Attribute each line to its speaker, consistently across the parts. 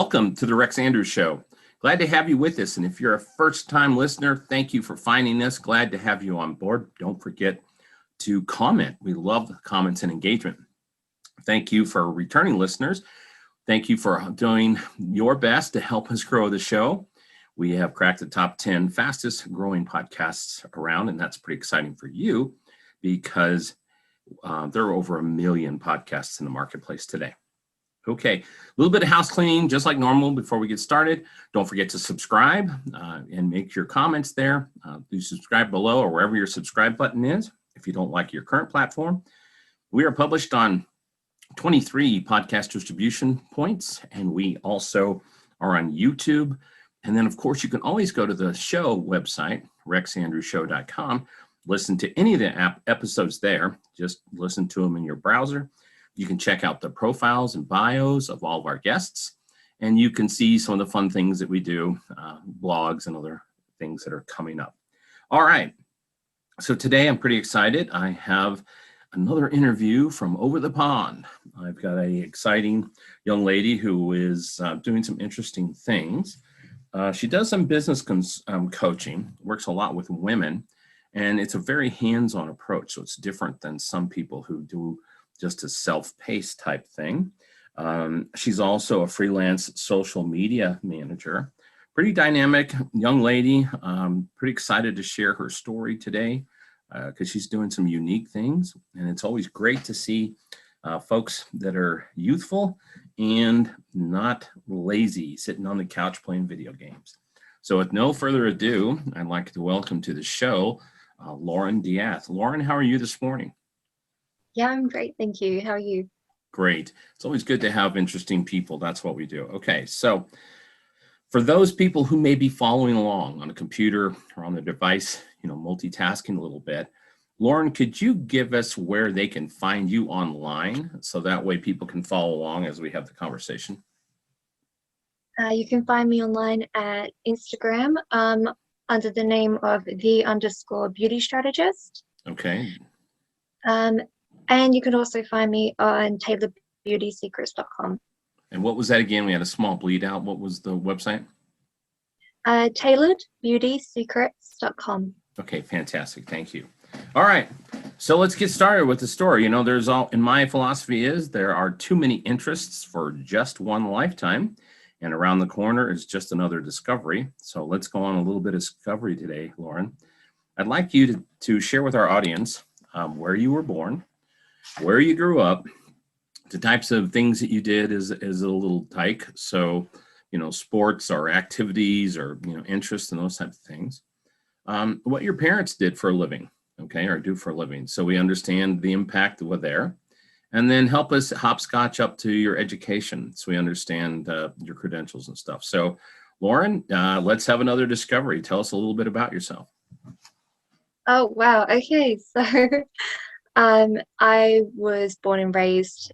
Speaker 1: Welcome to the Rex Andrews Show. Glad to have you with us. And if you're a first-time listener, thank you for finding us. Glad to have you on board. Don't forget to comment. We love comments and engagement. Thank you for returning listeners. Thank you for doing your best to help us grow the show. We have cracked the top 10 fastest growing podcasts around, and that's pretty exciting for you because there are over 1 million podcasts in the marketplace today. Okay, a little bit of house cleaning, just like normal before we get started. Don't forget to subscribe and make your comments there. Do subscribe below or wherever your subscribe button is if you don't like your current platform. We are published on 23 podcast distribution points, and we also are on YouTube. And then, of course, you can always go to the show website, rexandrewshow.com, listen to any of the episodes there. Just listen to them in your browser. You can check out the profiles and bios of all of our guests, and you can see some of the fun things that we do, blogs and other things that are coming up. All right. So today I'm pretty excited. I have another interview from over the pond. I've got an exciting young lady who is doing some interesting things. She does some business coaching, works a lot with women, and it's a very hands-on approach. So it's different than some people who do just a self-paced type thing. She's also a freelance social media manager. Pretty dynamic young lady. Pretty excited to share her story today because she's doing some unique things. And it's always great to see folks that are youthful and not lazy, sitting on the couch playing video games. So with no further ado, I'd like to welcome to the show, Lauren DAth. Lauren, how are you this morning?
Speaker 2: Yeah, I'm great. Thank you. How are you?
Speaker 1: Great. It's always good to have interesting people. That's what we do. Okay. So for those people who may be following along on a computer or on the device, multitasking a little bit, Lauren, could you give us where they can find you online so that way people can follow along as we have the conversation?
Speaker 2: You can find me online at Instagram under the name of _beauty strategist.
Speaker 1: Okay.
Speaker 2: And you can also find me on tailoredbeautysecrets.com.
Speaker 1: And what was that again? We had a small bleed out. What was the website?
Speaker 2: Tailoredbeautysecrets.com.
Speaker 1: Okay, fantastic. Thank you. All right. So let's get started with the story. In my philosophy is there are too many interests for just one lifetime, and around the corner is just another discovery. So let's go on a little bit of discovery today, Lauren. I'd like you to share with our audience where you were born, where you grew up, the types of things that you did as a little tyke. So, sports or activities or, interests and those types of things. What your parents did for a living, okay, or do for a living. So we understand the impact that were there. And then help us hopscotch up to your education so we understand your credentials and stuff. So, Lauren, let's have another discovery. Tell us a little bit about yourself.
Speaker 2: Oh, wow. Okay. So I was born and raised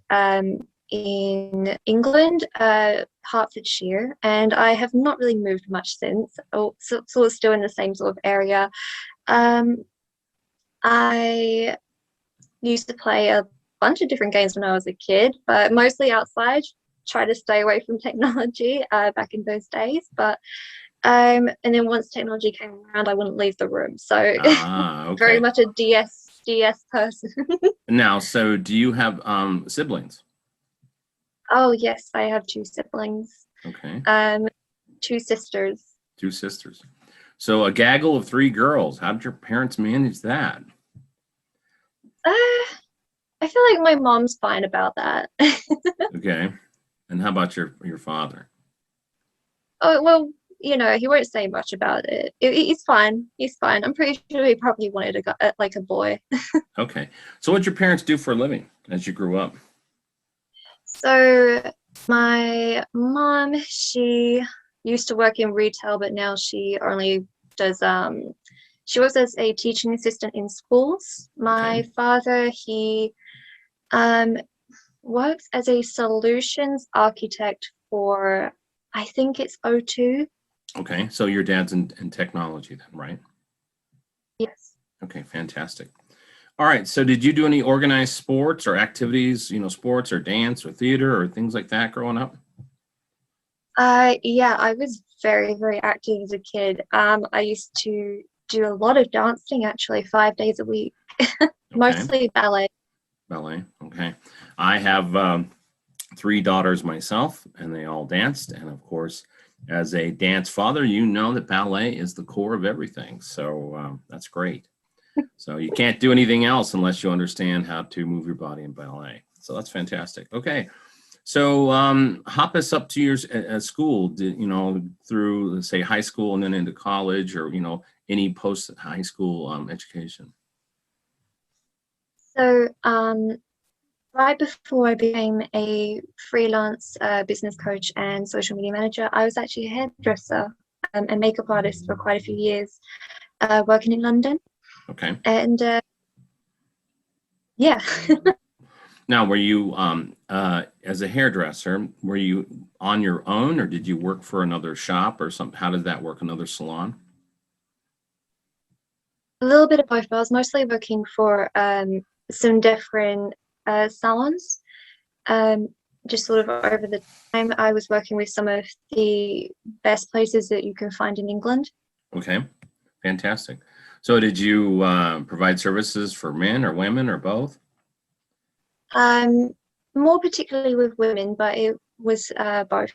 Speaker 2: in England, Hertfordshire, and I have not really moved much since. Sort of still in the same sort of area. I used to play a bunch of different games when I was a kid, but mostly outside. Try to stay away from technology back in those days, but and then once technology came around, I wouldn't leave the room. So
Speaker 1: okay.
Speaker 2: Very much a DS person.
Speaker 1: Now, so do you have siblings?
Speaker 2: Oh yes, I have 2 siblings.
Speaker 1: Okay.
Speaker 2: 2 sisters.
Speaker 1: 2 sisters. So a gaggle of 3 girls. How did your parents manage that?
Speaker 2: I feel like my mom's fine about that.
Speaker 1: Okay. And how about your father?
Speaker 2: Oh, well, he won't say much about it. He's fine. He's fine. I'm pretty sure he probably wanted a boy.
Speaker 1: Okay. So what'd your parents do for a living as you grew up?
Speaker 2: So my mom, she used to work in retail, but now she only does she works as a teaching assistant in schools. My father, he works as a solutions architect for, I think it's O2.
Speaker 1: Okay, so your dad's in technology then, right?
Speaker 2: Yes.
Speaker 1: Okay, fantastic. All right, so did you do any organized sports or activities, sports or dance or theater or things like that growing up?
Speaker 2: Yeah, I was very, very active as a kid. I used to do a lot of dancing, actually, 5 days a week,
Speaker 1: Okay,
Speaker 2: mostly ballet.
Speaker 1: ballet. Okay, I have three daughters myself, and they all danced. And of course, as a dance father, you know that ballet is the core of everything. So that's great. So you can't do anything else unless you understand how to move your body in ballet. So that's fantastic. Okay. So hop us up to your school, through, let's say, high school and then into college, or, any post high school education.
Speaker 2: So, right before I became a freelance business coach and social media manager, I was actually a hairdresser and makeup artist for quite a few years, working in London.
Speaker 1: Okay.
Speaker 2: And yeah.
Speaker 1: Now, were you, as a hairdresser, were you on your own, or did you work for another shop or something? How did that work? Another salon?
Speaker 2: A little bit of both, but I was mostly working for some different salons. Um, just sort of over the time, I was working with some of the best places that you can find in England.
Speaker 1: Okay, fantastic. So did you provide services for men or women or both?
Speaker 2: More particularly with women, but it was both.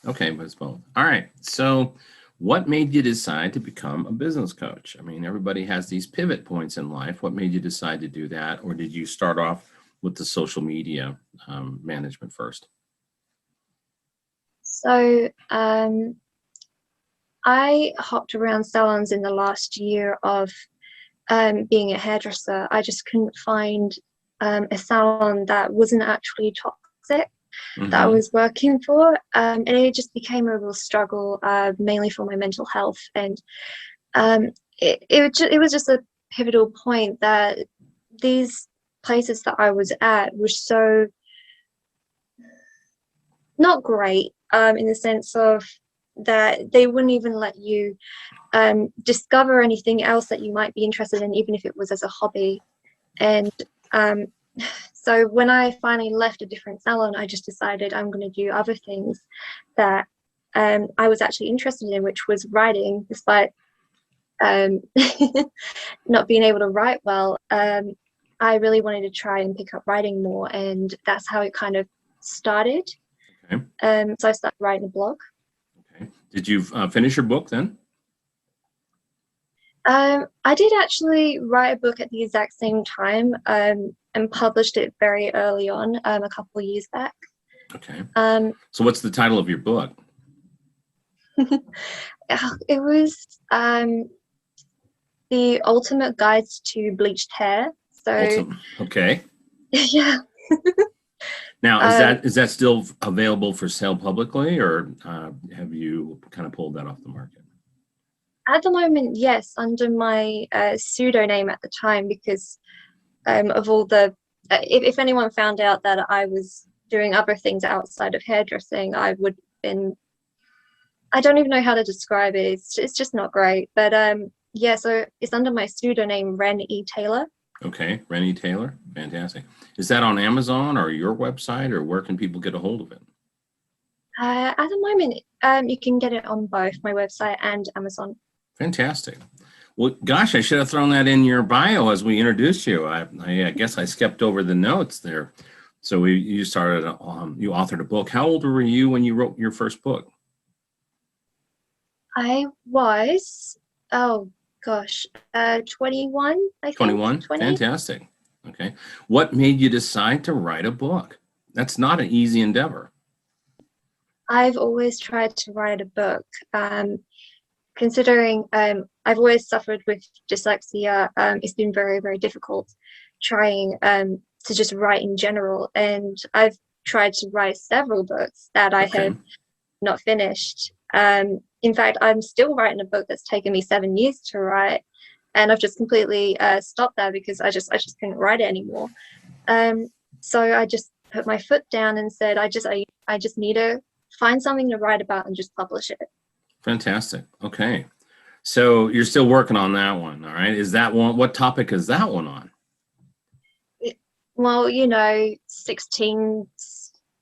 Speaker 1: Okay, but it's both. All right. So what made you decide to become a business coach? I mean, everybody has these pivot points in life. What made you decide to do that? Or did you start off with the social media management first?
Speaker 2: So I hopped around salons in the last year of being a hairdresser. I just couldn't find a salon that wasn't actually toxic that I
Speaker 1: Mm-hmm.
Speaker 2: was working for. And it just became a real struggle, mainly for my mental health. And it was just a pivotal point that these places that I was at were so not great, in the sense of that they wouldn't even let you discover anything else that you might be interested in, even if it was as a hobby. And um, so when I finally left a different salon, I just decided I'm going to do other things that I was actually interested in, which was writing, despite um, not being able to write well. I really wanted to try and pick up writing more, and that's how it kind of started.
Speaker 1: Okay.
Speaker 2: So I started writing a blog.
Speaker 1: Okay. Did you finish your book then?
Speaker 2: I did actually write a book at the exact same time, and published it very early on, a couple of years back.
Speaker 1: Okay.
Speaker 2: Um,
Speaker 1: So what's the title of your book?
Speaker 2: it was The Ultimate Guides to Bleached Hair. So
Speaker 1: Ultimate. Okay.
Speaker 2: yeah.
Speaker 1: Now,
Speaker 2: Um,
Speaker 1: is that still available for sale publicly, or have you kind of pulled that off the market?
Speaker 2: at the moment, yes, under my pseudonym at the time, because of all the if anyone found out that I was doing other things outside of hairdressing, I would have been, I don't even know how to describe it. It's just not great. But yeah, so it's under my pseudonym Ren E. Taylor.
Speaker 1: Okay, Rennie Taylor, fantastic. Is that on Amazon or your website, or where can people get a hold of it?
Speaker 2: At the moment, you can get it on both my website and Amazon.
Speaker 1: Fantastic. Well, gosh, I should have thrown that in your bio as we introduced you. I guess I skipped over the notes there. So you started, you authored a book. How old were you when you wrote your first book?
Speaker 2: I was, oh gosh, 21, I think,
Speaker 1: 21?
Speaker 2: 20.
Speaker 1: Fantastic. Okay. What made you decide to write a book? That's not an easy endeavor.
Speaker 2: I've always tried to write a book. Considering I've always suffered with dyslexia, it's been very, very difficult trying to just write in general. And I've tried to write several books that I
Speaker 1: Okay.
Speaker 2: have not finished. In fact, I'm still writing a book that's taken me 7 years to write, and I've just completely stopped that because I just couldn't write it anymore. So I just put my foot down and said, I just need to find something to write about and just publish it.
Speaker 1: Fantastic. Okay. So you're still working on that one. All right. Is that one, what topic is that one on?
Speaker 2: Well, you know, 16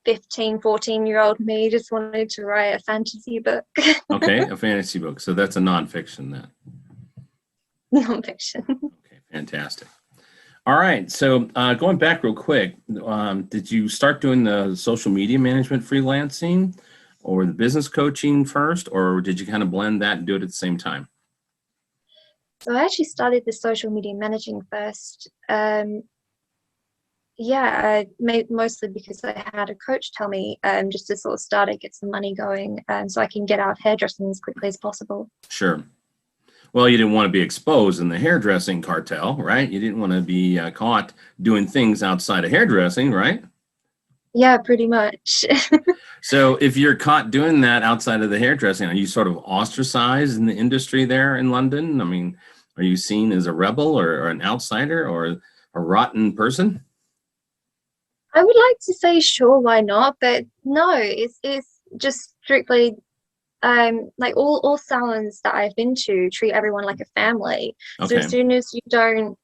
Speaker 2: 15, 14-year-old me just wanted to write a fantasy book.
Speaker 1: Okay, a fantasy book. So that's a nonfiction then.
Speaker 2: Nonfiction.
Speaker 1: Okay, fantastic. All right. So going back real quick, did you start doing the social media management freelancing or the business coaching first, or did you kind of blend that and do it at the same time?
Speaker 2: So I actually started the social media managing first. Mostly because I had a coach tell me just to sort of start it, get some money going, so I can get out of hairdressing as quickly as possible.
Speaker 1: Sure. Well, you didn't want to be exposed in the hairdressing cartel, right? You didn't want to be caught doing things outside of hairdressing, right?
Speaker 2: Yeah, pretty much.
Speaker 1: So if you're caught doing that outside of the hairdressing, are you sort of ostracized in the industry there in London? I mean, are you seen as a rebel or an outsider or a rotten person?
Speaker 2: I would like to say sure, why not? But no, it's just strictly like all salons that I've been to treat everyone like a family. So
Speaker 1: Okay.
Speaker 2: as soon as you don't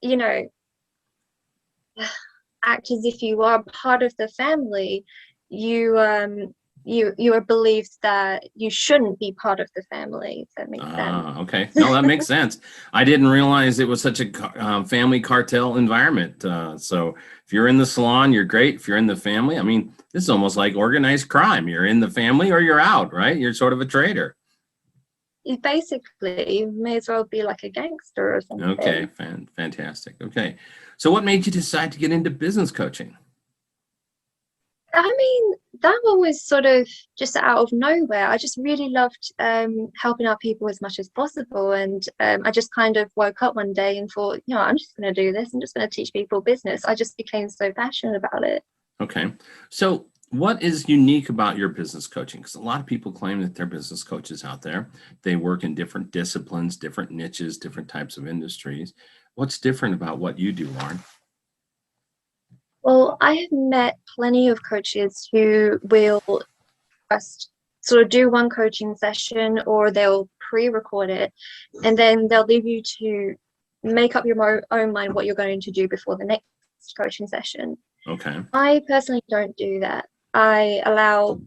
Speaker 2: you know act as if you are part of the family, you you are believed that you shouldn't be part of the family, if that makes sense.
Speaker 1: Okay. No, that makes sense. I didn't realize it was such a family cartel environment. So if you're in the salon, you're great. If you're in the family, I mean, this is almost like organized crime. You're in the family or you're out, right? You're sort of a traitor.
Speaker 2: You basically may as well be like a gangster or something.
Speaker 1: Okay, fantastic. Okay. So what made you decide to get into business coaching?
Speaker 2: I mean, that one was sort of just out of nowhere. I just really loved helping out people as much as possible. And I just kind of woke up one day and thought, I'm just going to do this. I'm just going to teach people business. I just became so passionate about it.
Speaker 1: Okay. So what is unique about your business coaching? Because a lot of people claim that they're business coaches out there. They work in different disciplines, different niches, different types of industries. What's different about what you do, Lauren?
Speaker 2: Well, I have met plenty of coaches who will just sort of do one coaching session, or they'll pre-record it and then they'll leave you to make up your own mind what you're going to do before the next coaching session.
Speaker 1: Okay.
Speaker 2: I personally don't do that. I allow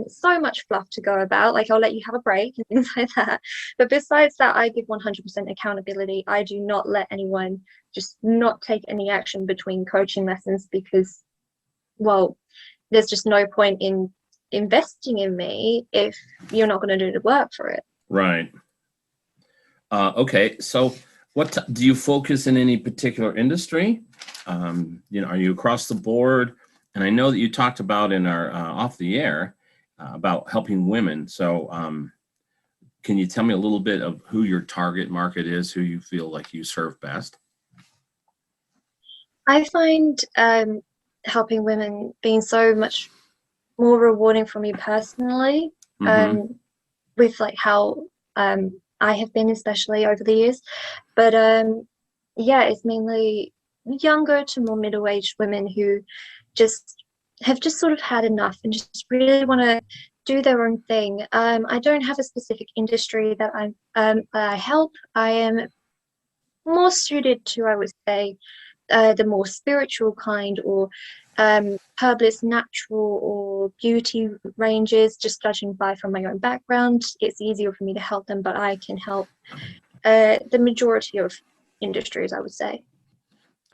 Speaker 2: so much fluff to go about, like I'll let you have a break and things like that, but besides that, I give 100% accountability. I do not let anyone just not take any action between coaching lessons, because, well, there's just no point in investing in me if you're not going to do the work for it.
Speaker 1: Right. Okay. So do you focus in any particular industry? Are you across the board? And I know that you talked about in our off the air about helping women. So can you tell me a little bit of who your target market is, who you feel like you serve best?
Speaker 2: I find helping women being so much more rewarding for me personally, with like how I have been, especially over the years. But it's mainly younger to more middle-aged women who have just sort of had enough and just really want to do their own thing. I don't have a specific industry that I help. I am more suited to, I would say, the more spiritual kind, or herbalist, natural, or beauty ranges. Just judging from my own background, it's easier for me to help them, but I can help the majority of industries, I would say.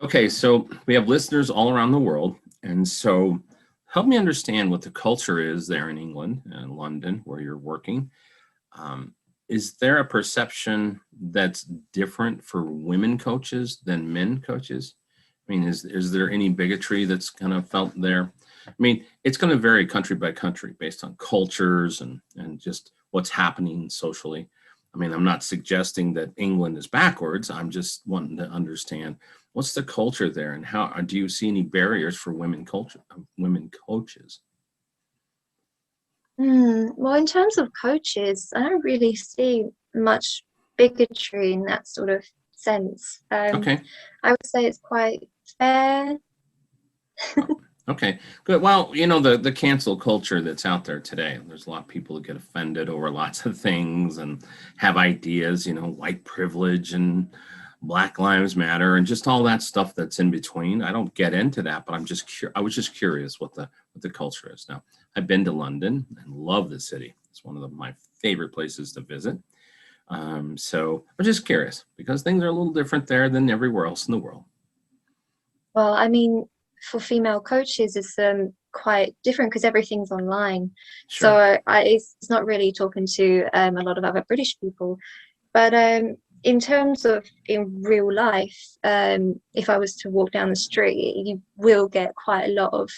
Speaker 1: Okay, so we have listeners all around the world, and so help me understand what the culture is there in England and London where you're working. Is there a perception that's different for women coaches than men coaches? I mean, is there any bigotry that's kind of felt there? I mean, it's going to vary country by country based on cultures and just what's happening socially. I mean, I'm not suggesting that England is backwards. I'm just wanting to understand what's the culture there, and how do you see any barriers for women coaches?
Speaker 2: Well, in terms of coaches, I don't really see much bigotry in that sort of sense.
Speaker 1: Okay.
Speaker 2: I would say it's quite fair.
Speaker 1: Okay, good. Well, the cancel culture that's out there today, there's a lot of people that get offended over lots of things and have ideas, white privilege and Black Lives Matter and just all that stuff that's in between. I don't get into that, but I was just curious what the culture is. Now, I've been to London and love the city. It's one of my favorite places to visit. So I'm just curious because things are a little different there than everywhere else in the world.
Speaker 2: Well, I mean, for female coaches, it's quite different because everything's online.
Speaker 1: Sure.
Speaker 2: So it's not really talking to a lot of other British people. But in terms of in real life, if I was to walk down the street, you will get quite a lot of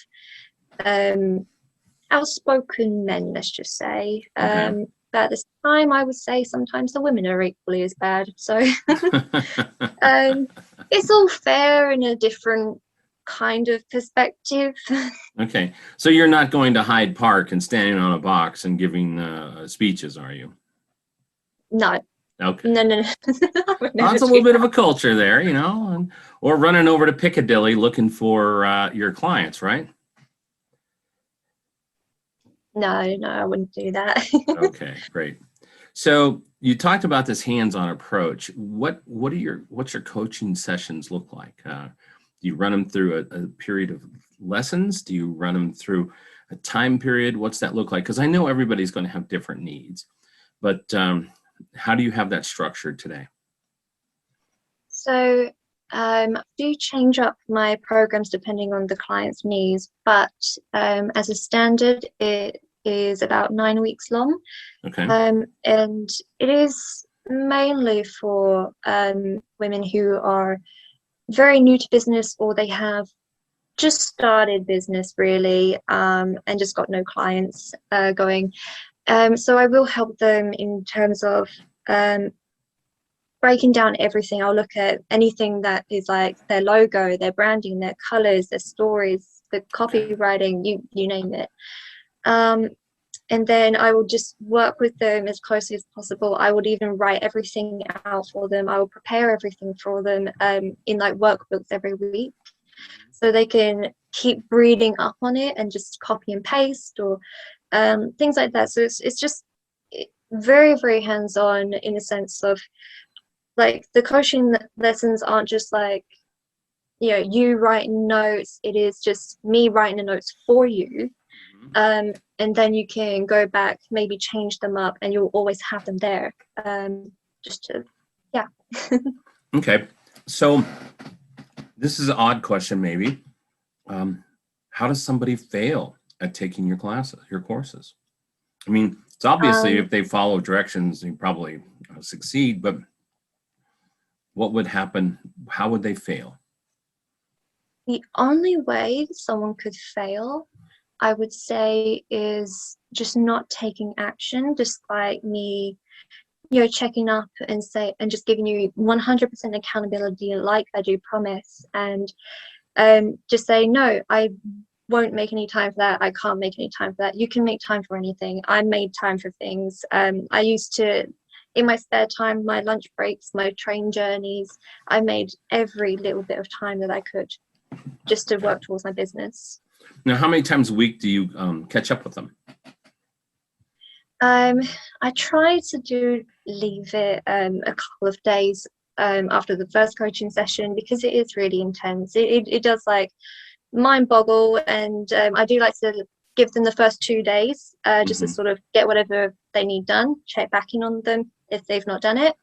Speaker 2: outspoken men, let's just say.
Speaker 1: Okay.
Speaker 2: But at this time, I would say sometimes the women are equally as bad. So it's all fair in a different kind of perspective.
Speaker 1: Okay. So you're not going to Hyde Park and standing on a box and giving speeches, are you?
Speaker 2: No.
Speaker 1: Okay.
Speaker 2: No.
Speaker 1: That's a little bit of a culture there, you know, or running over to Piccadilly looking for your clients, right?
Speaker 2: No, I wouldn't do that.
Speaker 1: Okay, great. So you talked about this hands-on approach. What's your coaching sessions look like? Do you run them through a period of lessons? Do you run them through a time period? What's that look like? Because I know everybody's going to have different needs, but how do you have that structured today?
Speaker 2: So I do change up my programs depending on the client's needs, but as a standard, it is about 9 weeks long.
Speaker 1: Okay.
Speaker 2: And it is mainly for women who are very new to business or they have just started business really and just got no clients going. So I will help them in terms of breaking down everything. I'll look at anything that is like their logo, their branding, their colors, their stories, the copywriting, you name it. And then I will just work with them as closely as possible. I would even write everything out for them. I will prepare everything for them in like workbooks every week, so they can keep reading up on it and just copy and paste or things like that. So it's just very, very hands-on in the sense of like the coaching lessons aren't just like, you know, you writing notes. It is just me writing the notes for you. And then you can go back, maybe change them up, and you'll always have them there. Just to, yeah.
Speaker 1: Okay. So this is an odd question, maybe. How does somebody fail at taking your classes, your courses? I mean, it's obviously if they follow directions, you probably succeed, but what would happen? How would they fail?
Speaker 2: The only way someone could fail, I would say, is just not taking action, just like me, you know, checking up and just giving you 100% accountability like I do promise, and just say, no, I won't make any time for that. I can't make any time for that. You can make time for anything. I made time for things. I used to, in my spare time, my lunch breaks, my train journeys, I made every little bit of time that I could just to work towards my business.
Speaker 1: Now, how many times a week do you catch up with them?
Speaker 2: I try to leave it a couple of days after the first coaching session because it is really intense. It does like mind boggle, and I do like to give them the first 2 days just to sort of get whatever they need done, check back in on them if they've not done it.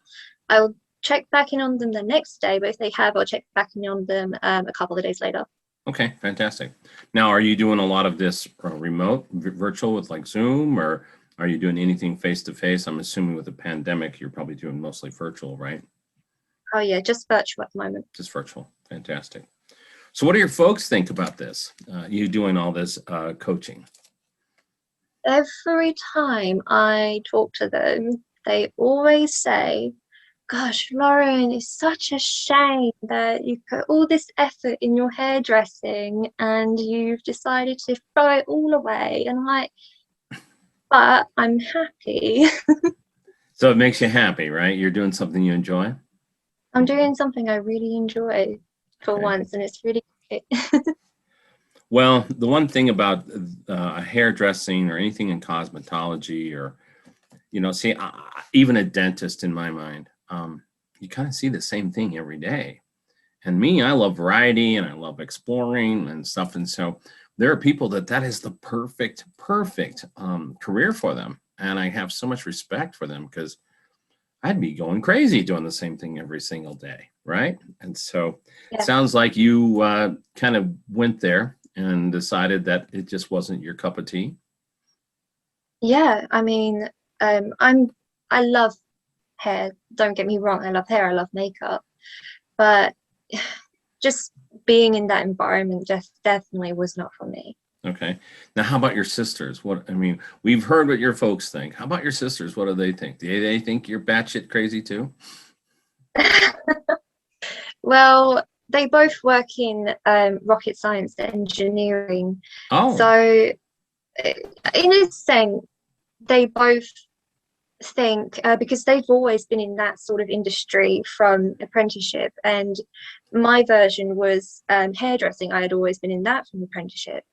Speaker 2: I'll check back in on them the next day, but if they have, I'll check back in on them a couple of days later.
Speaker 1: Okay, fantastic. Now, are you doing a lot of this remote, virtual with like Zoom, or are you doing anything face-to-face? I'm assuming with the pandemic, you're probably doing mostly virtual, right?
Speaker 2: Oh yeah, just virtual at the moment.
Speaker 1: Just virtual. Fantastic. So what do your folks think about this, you doing all this coaching?
Speaker 2: Every time I talk to them, they always say, gosh, Lauren, it's such a shame that you put all this effort in your hairdressing and you've decided to throw it all away. And I'm like, but I'm happy.
Speaker 1: So it makes you happy, right? You're doing something you enjoy?
Speaker 2: I'm doing something I really enjoy for
Speaker 1: Okay.
Speaker 2: once, and it's really great.
Speaker 1: Well, the one thing about hairdressing or anything in cosmetology or, you know, see, even a dentist in my mind, you kind of see the same thing every day. And me, I love variety and I love exploring and stuff. And so there are people that is the perfect career for them. And I have so much respect for them because I'd be going crazy doing the same thing every single day, right? And so it
Speaker 2: Yeah.
Speaker 1: sounds like you kind of went there and decided that it just wasn't your cup of tea.
Speaker 2: Yeah, I mean, I love hair. Don't get me wrong, I love hair, I love makeup, but just being in that environment just definitely was not for me.
Speaker 1: Okay. Now, how about your sisters? What, I mean, we've heard what your folks think. How about your sisters? What do they think? Do they think you're batshit crazy too?
Speaker 2: Well, they both work in rocket science and engineering.
Speaker 1: Oh,
Speaker 2: So, in a sense, they both think because they've always been in that sort of industry from apprenticeship, and my version was hairdressing. I had always been in that from apprenticeship.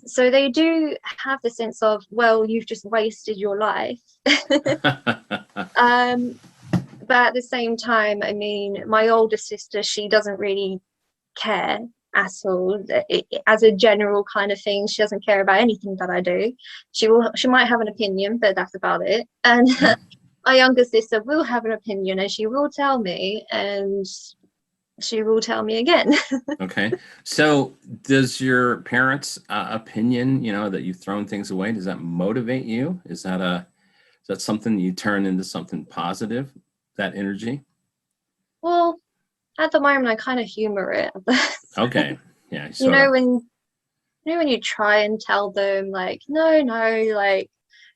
Speaker 2: So they do have the sense of, well, you've just wasted your life. um, but at the same time, I mean, my older sister, she doesn't really care at all. As a general kind of thing, she doesn't care about anything that I do. She might have an opinion, but that's about it. And
Speaker 1: Okay.
Speaker 2: my younger sister will have an opinion, and she will tell me, and she will tell me again.
Speaker 1: Okay. So does your parents' opinion, that you've thrown things away, does that motivate you? Is that something you turn into something positive, that energy?
Speaker 2: Well, at the moment, I kind of humor it.
Speaker 1: Okay. Yeah,
Speaker 2: you
Speaker 1: sort
Speaker 2: know
Speaker 1: of.
Speaker 2: when when you try and tell them like, no, no, like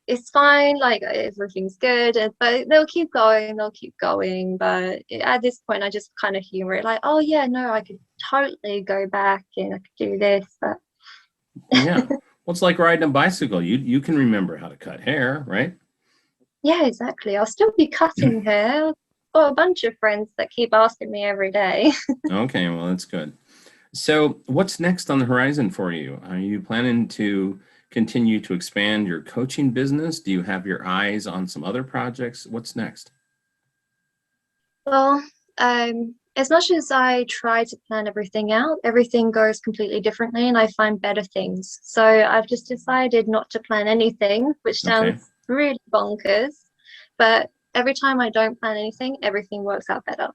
Speaker 2: it's fine, like everything's good, but they'll keep going. But at this point, I just kind of humor it, like, oh yeah, no, I could totally go back and I could do this, but
Speaker 1: Yeah. Well, it's like riding a bicycle. You can remember how to cut hair, right?
Speaker 2: yeah, exactly. I'll still be cutting hair. I've got a bunch of friends that keep asking me every day.
Speaker 1: Okay, well, that's good. So, what's next on the horizon for you? Are you planning to continue to expand your coaching business? Do you have your eyes on some other projects? What's next?
Speaker 2: Well, as much as I try to plan everything out, everything goes completely differently and I find better things. So I've just decided not to plan anything, which
Speaker 1: Okay.
Speaker 2: sounds really bonkers, but every time I don't plan anything, everything works out better.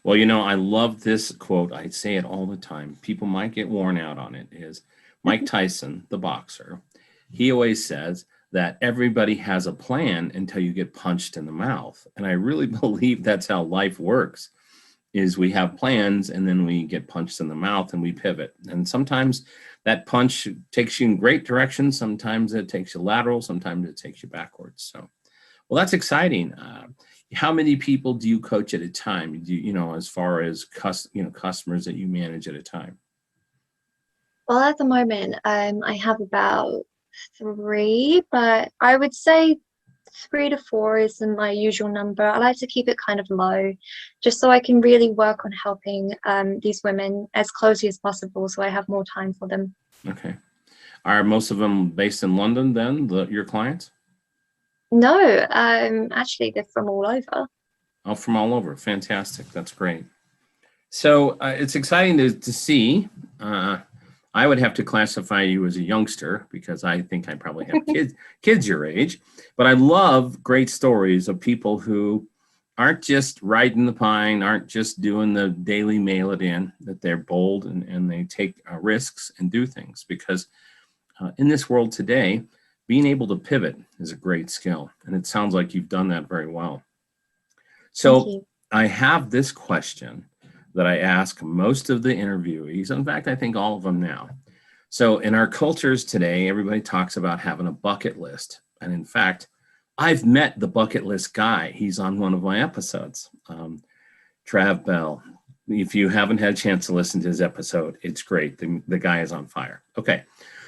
Speaker 1: Well, I love this quote. I say it all the time. People might get worn out on it. Is Mike Tyson, the boxer. He always says that everybody has a plan until you get punched in the mouth. And I really believe that's how life works. Is we have plans and then we get punched in the mouth and we pivot. And sometimes that punch takes you in great direction. Sometimes it takes you lateral. Sometimes it takes you backwards. So, well, that's exciting. How many people do you coach at a time? Do as far as customers that you manage at a time?
Speaker 2: Well, at the moment, I have about three, but I would say 3 to 4 is my usual number. I like to keep it kind of low, just so I can really work on helping these women as closely as possible, so I have more time for them.
Speaker 1: Okay. Are most of them based in London then, your clients?
Speaker 2: No, actually, they're from all over.
Speaker 1: Oh, from all over. Fantastic. That's great. So it's exciting to see. I would have to classify you as a youngster because I think I probably have kids your age. But I love great stories of people who aren't just riding the pine, aren't just doing the daily mail it in, that they're bold and they take risks and do things. Because in this world today, being able to pivot is a great skill. And it sounds like you've done that very well.
Speaker 2: Thank
Speaker 1: So
Speaker 2: you.
Speaker 1: I have this question that I ask most of the interviewees. In fact, I think all of them now. So in our cultures today, everybody talks about having a bucket list. And in fact, I've met the bucket list guy. He's on one of my episodes, Trav Bell. If you haven't had a chance to listen to his episode, it's great. The guy is on fire. Okay.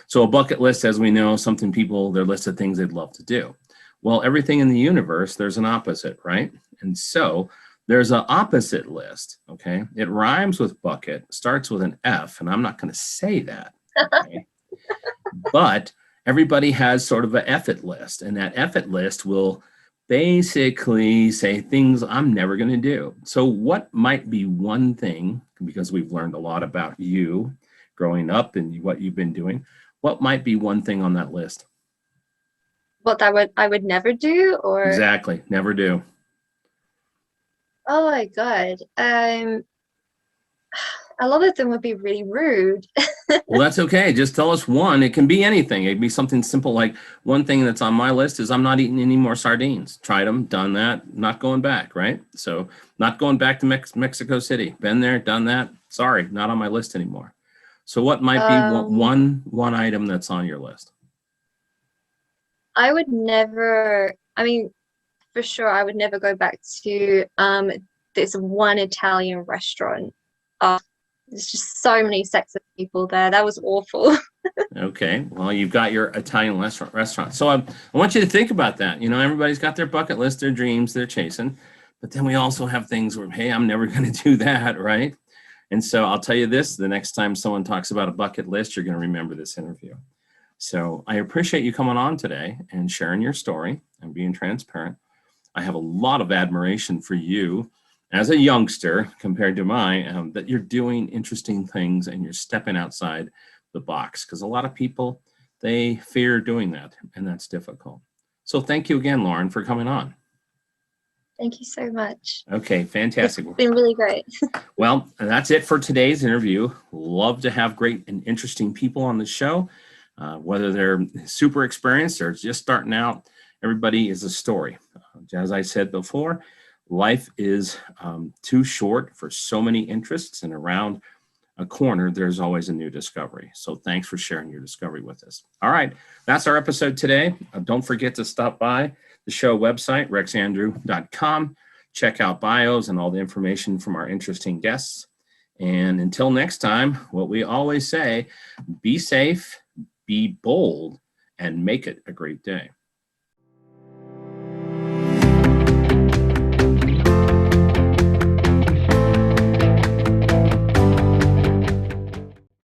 Speaker 1: So a bucket list, as we know, something people, their list of things they'd love to do. Well, everything in the universe, there's an opposite, right? And so there's an opposite list, okay? It rhymes with bucket, starts with an F, and I'm not going to say that, okay? But everybody has sort of an F-it list, and that F-it list will basically say things I'm never going to do. So what might be one thing, because we've learned a lot about you growing up and what you've been doing, what might be one thing on that list?
Speaker 2: What I would never do, or
Speaker 1: Exactly. Never do.
Speaker 2: oh my God. A lot of them would be really rude.
Speaker 1: Well, that's okay. Just tell us one. It can be anything. It can be something simple like one thing that's on my list is I'm not eating any more sardines. Tried them, done that, not going back, right? So not going back to Mexico City. Been there, done that. Sorry, not on my list anymore. So what might be
Speaker 2: Um,
Speaker 1: one item that's on your list?
Speaker 2: I would never, I mean, for sure, I would never go back to this one Italian restaurant. Uh, there's just so many sexist people there. That was awful.
Speaker 1: Okay, well, you've got your Italian restaurant. So I want you to think about that. You know, everybody's got their bucket list, their dreams they're chasing, but then we also have things where, hey, I'm never going to do that, right? And so I'll tell you this, the next time someone talks about a bucket list, you're going to remember this interview. So I appreciate you coming on today and sharing your story and being transparent. I have a lot of admiration for you as a youngster compared to that you're doing interesting things and you're stepping outside the box, because a lot of people, they fear doing that, and that's difficult. So thank you again, Lauren, for coming on.
Speaker 2: Thank you so much.
Speaker 1: Okay,
Speaker 2: It's
Speaker 1: fantastic.
Speaker 2: been really great.
Speaker 1: Well, that's it for today's interview. Love to have great and interesting people on the show, whether they're super experienced or just starting out. Everybody is a story. As I said before, life is too short for so many interests, and around a corner, there's always a new discovery. So thanks for sharing your discovery with us. All right, that's our episode today. Don't forget to stop by the show website, rexandrew.com. Check out bios and all the information from our interesting guests. And until next time, what we always say, be safe, be bold, and make it a great day.